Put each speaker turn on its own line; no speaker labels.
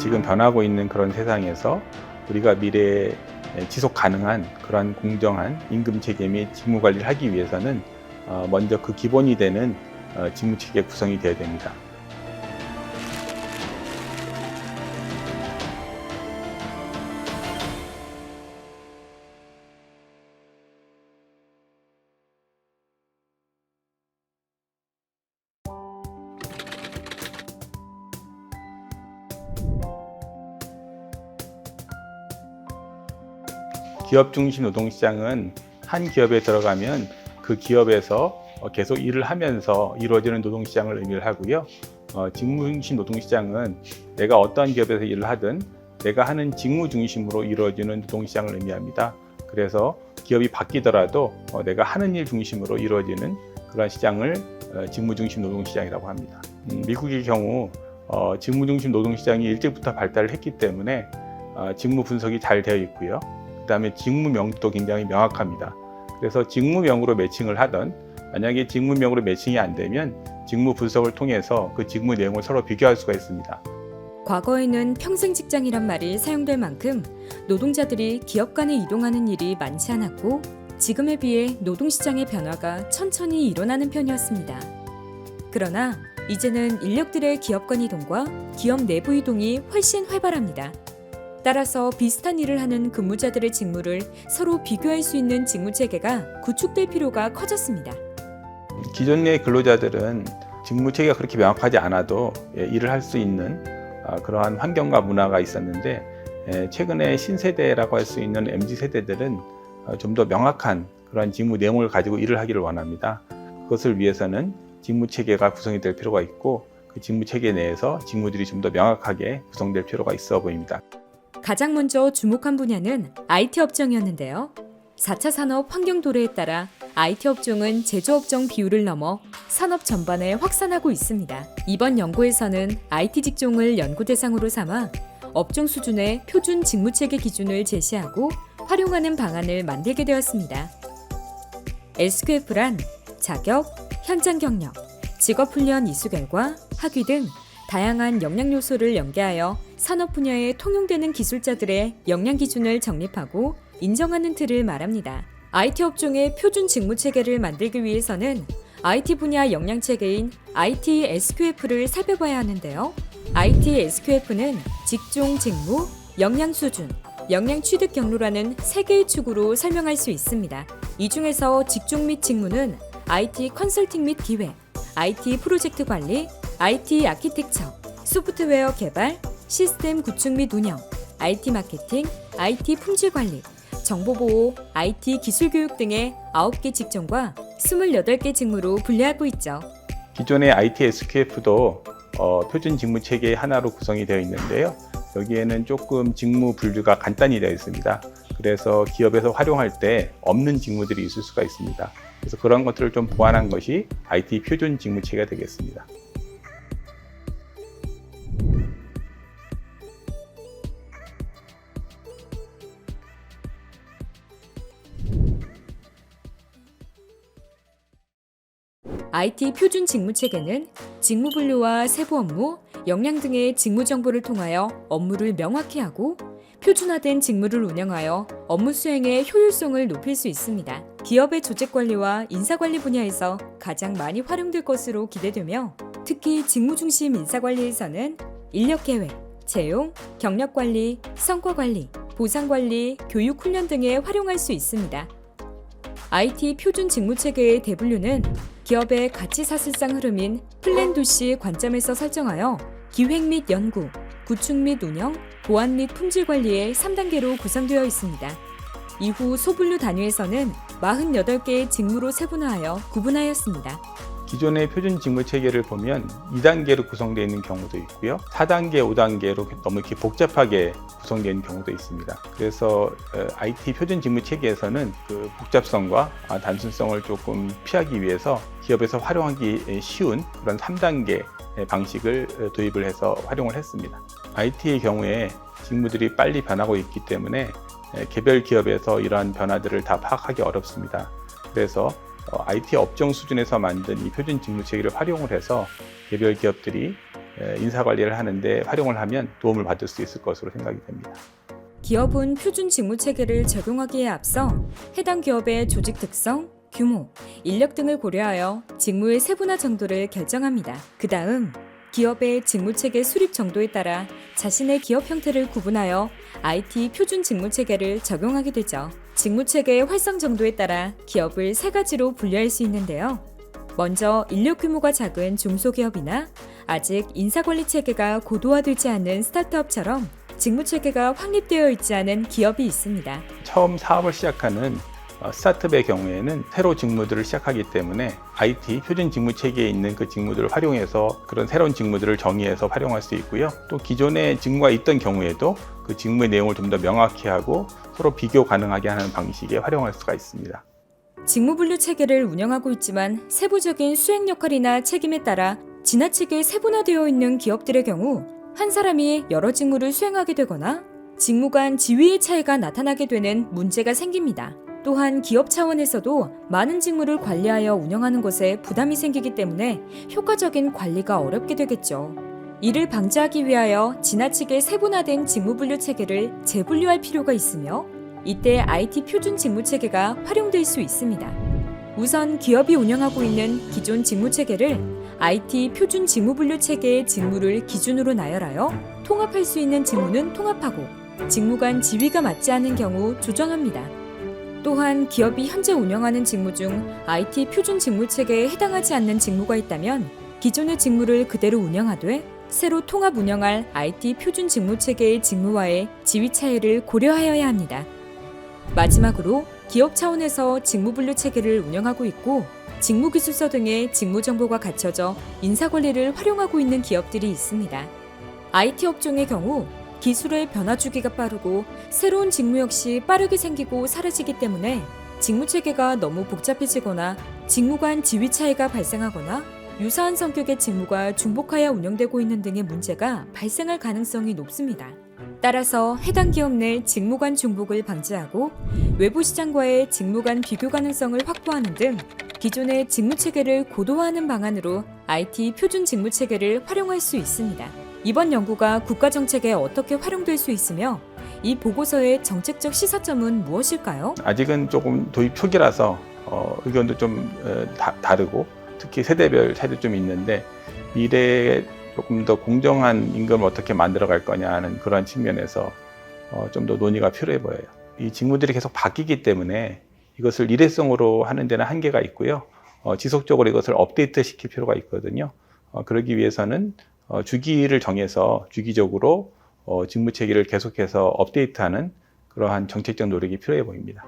지금 변하고 있는 그런 세상에서 우리가 미래에 지속 가능한 그러한 공정한 임금 체계 및 직무 관리를 하기 위해서는 먼저 그 기본이 되는 직무 체계 구성이 되어야 됩니다. 기업 중심 노동시장은 한 기업에 들어가면 그 기업에서 계속 일을 하면서 이루어지는 노동시장을 의미를 하고요. 직무 중심 노동시장은 내가 어떠한 기업에서 일을 하든 내가 하는 직무 중심으로 이루어지는 노동시장을 의미합니다. 그래서 기업이 바뀌더라도 내가 하는 일 중심으로 이루어지는 그런 시장을 직무 중심 노동시장이라고 합니다. 미국의 경우 직무 중심 노동시장이 일찍부터 발달을 했기 때문에 직무 분석이 잘 되어 있고요. 그 다음에 직무명도 굉장히 명확합니다. 그래서 직무명으로 매칭을 하던, 만약에 직무명으로 매칭이 안 되면 직무 분석을 통해서 그 직무 내용을 서로 비교할 수가 있습니다.
과거에는 평생 직장이란 말이 사용될 만큼 노동자들이 기업 간에 이동하는 일이 많지 않았고, 지금에 비해 노동시장의 변화가 천천히 일어나는 편이었습니다. 그러나 이제는 인력들의 기업 간 이동과 기업 내부 이동이 훨씬 활발합니다. 따라서 비슷한 일을 하는 근무자들의 직무를 서로 비교할 수 있는 직무 체계가 구축될 필요가 커졌습니다.
기존의 근로자들은 직무 체계가 그렇게 명확하지 않아도 일을 할 수 있는 그러한 환경과 문화가 있었는데, 최근에 신세대라고 할 수 있는 MZ세대들은 좀 더 명확한 그런 직무 내용을 가지고 일을 하기를 원합니다. 그것을 위해서는 직무 체계가 구성이 될 필요가 있고, 그 직무 체계 내에서 직무들이 좀 더 명확하게 구성될 필요가 있어 보입니다.
가장 먼저 주목한 분야는 IT 업종이었는데요. 4차 산업 환경 도래에 따라 IT 업종은 제조업종 비율을 넘어 산업 전반에 확산하고 있습니다. 이번 연구에서는 IT 직종을 연구 대상으로 삼아 업종 수준의 표준 직무체계 기준을 제시하고 활용하는 방안을 만들게 되었습니다. SQF란 자격, 현장 경력, 직업훈련 이수 결과, 학위 등 다양한 역량 요소를 연계하여 산업 분야에 통용되는 기술자들의 역량 기준을 정립하고 인정하는 틀을 말합니다. IT 업종의 표준 직무 체계를 만들기 위해서는 IT 분야 역량 체계인 IT SQF를 살펴봐야 하는데요. IT SQF는 직종 직무, 역량 수준, 역량 취득 경로라는 3개의 축으로 설명할 수 있습니다. 이 중에서 직종 및 직무는 IT 컨설팅 및 기획, IT 프로젝트 관리, IT 아키텍처, 소프트웨어 개발, 시스템 구축 및 운영, IT 마케팅, IT 품질 관리, 정보보호, IT 기술 교육 등의 9개 직종과 28개 직무로 분류하고 있죠.
기존의 IT SQF도 표준 직무 체계 하나로 구성이 되어 있는데요. 여기에는 조금 직무 분류가 간단히 되어 있습니다. 그래서 기업에서 활용할 때 없는 직무들이 있을 수가 있습니다. 그래서 그런 것들을 좀 보완한 것이 IT 표준 직무 체계가 되겠습니다.
IT 표준 직무 체계는 직무 분류와 세부 업무, 역량 등의 직무 정보를 통하여 업무를 명확히 하고 표준화된 직무를 운영하여 업무 수행의 효율성을 높일 수 있습니다. 기업의 조직 관리와 인사 관리 분야에서 가장 많이 활용될 것으로 기대되며, 특히 직무 중심 인사 관리에서는 인력 계획, 채용, 경력 관리, 성과 관리, 보상 관리, 교육 훈련 등에 활용할 수 있습니다. IT 표준 직무 체계의 대분류는 기업의 가치 사슬상 흐름인 플랜 도시 관점에서 설정하여 기획 및 연구, 구축 및 운영, 보안 및 품질 관리의 3단계로 구성되어 있습니다. 이후 소분류 단위에서는 48개의 직무로 세분화하여 구분하였습니다.
기존의 표준 직무 체계를 보면 2단계로 구성되어 있는 경우도 있고요. 4단계, 5단계로 너무 이렇게 복잡하게 구성되어 있는 경우도 있습니다. 그래서 IT 표준 직무 체계에서는 그 복잡성과 단순성을 조금 피하기 위해서 기업에서 활용하기 쉬운 그런 3단계 방식을 도입을 해서 활용을 했습니다. IT의 경우에 직무들이 빨리 변하고 있기 때문에 개별 기업에서 이러한 변화들을 다 파악하기 어렵습니다. 그래서 IT 업종 수준에서 만든 이 표준 직무 체계를 활용을 해서 개별 기업들이 인사 관리를 하는데 활용을 하면 도움을 받을 수 있을 것으로 생각이 됩니다.
기업은 표준 직무 체계를 적용하기에 앞서 해당 기업의 조직 특성, 규모, 인력 등을 고려하여 직무의 세분화 정도를 결정합니다. 그 다음 기업의 직무 체계 수립 정도에 따라 자신의 기업 형태를 구분하여 IT 표준 직무 체계를 적용하게 되죠. 직무 체계의 활성 정도에 따라 기업을 세 가지로 분류할 수 있는데요. 먼저 인력 규모가 작은 중소기업이나 아직 인사관리 체계가 고도화되지 않은 스타트업처럼 직무 체계가 확립되어 있지 않은 기업이 있습니다.
처음 사업을 시작하는 스타트업의 경우에는 새로 직무들을 시작하기 때문에 IT 표준 직무 체계에 있는 그 직무들을 활용해서 그런 새로운 직무들을 정의해서 활용할 수 있고요. 또 기존의 직무가 있던 경우에도 그 직무의 내용을 좀 더 명확히 하고 서로 비교 가능하게 하는 방식에 활용할 수가 있습니다.
직무 분류 체계를 운영하고 있지만 세부적인 수행 역할이나 책임에 따라 지나치게 세분화되어 있는 기업들의 경우 한 사람이 여러 직무를 수행하게 되거나 직무 간 지위의 차이가 나타나게 되는 문제가 생깁니다. 또한 기업 차원에서도 많은 직무를 관리하여 운영하는 것에 부담이 생기기 때문에 효과적인 관리가 어렵게 되겠죠. 이를 방지하기 위하여 지나치게 세분화된 직무 분류 체계를 재분류할 필요가 있으며 이때 IT 표준 직무 체계가 활용될 수 있습니다. 우선 기업이 운영하고 있는 기존 직무 체계를 IT 표준 직무 분류 체계의 직무를 기준으로 나열하여 통합할 수 있는 직무는 통합하고 직무 간 지위가 맞지 않은 경우 조정합니다. 또한 기업이 현재 운영하는 직무 중 IT 표준 직무 체계에 해당하지 않는 직무가 있다면 기존의 직무를 그대로 운영하되 새로 통합 운영할 IT 표준 직무 체계의 직무와의 지위 차이를 고려하여야 합니다. 마지막으로 기업 차원에서 직무 분류 체계를 운영하고 있고 직무기술서 등의 직무 정보가 갖춰져 인사관리를 활용하고 있는 기업들이 있습니다. IT 업종의 경우 기술의 변화 주기가 빠르고 새로운 직무 역시 빠르게 생기고 사라지기 때문에 직무 체계가 너무 복잡해지거나 직무 간 지위 차이가 발생하거나 유사한 성격의 직무가 중복하여 운영되고 있는 등의 문제가 발생할 가능성이 높습니다. 따라서 해당 기업 내 직무 간 중복을 방지하고 외부 시장과의 직무 간 비교 가능성을 확보하는 등 기존의 직무 체계를 고도화하는 방안으로 IT 표준 직무 체계를 활용할 수 있습니다. 이번 연구가 국가 정책에 어떻게 활용될 수 있으며 이 보고서의 정책적 시사점은 무엇일까요?
아직은 조금 도입 초기라서 의견도 좀 다르고 특히 세대별 차이도 좀 있는데 미래에 조금 더 공정한 임금을 어떻게 만들어갈 거냐 하는 그런 측면에서 좀 더 논의가 필요해 보여요. 이 직무들이 계속 바뀌기 때문에 이것을 일회성으로 하는 데는 한계가 있고요. 지속적으로 이것을 업데이트 시킬 필요가 있거든요. 그러기 위해서는 주기를 정해서 주기적으로 직무 체계를 계속해서 업데이트하는 그러한 정책적 노력이 필요해 보입니다.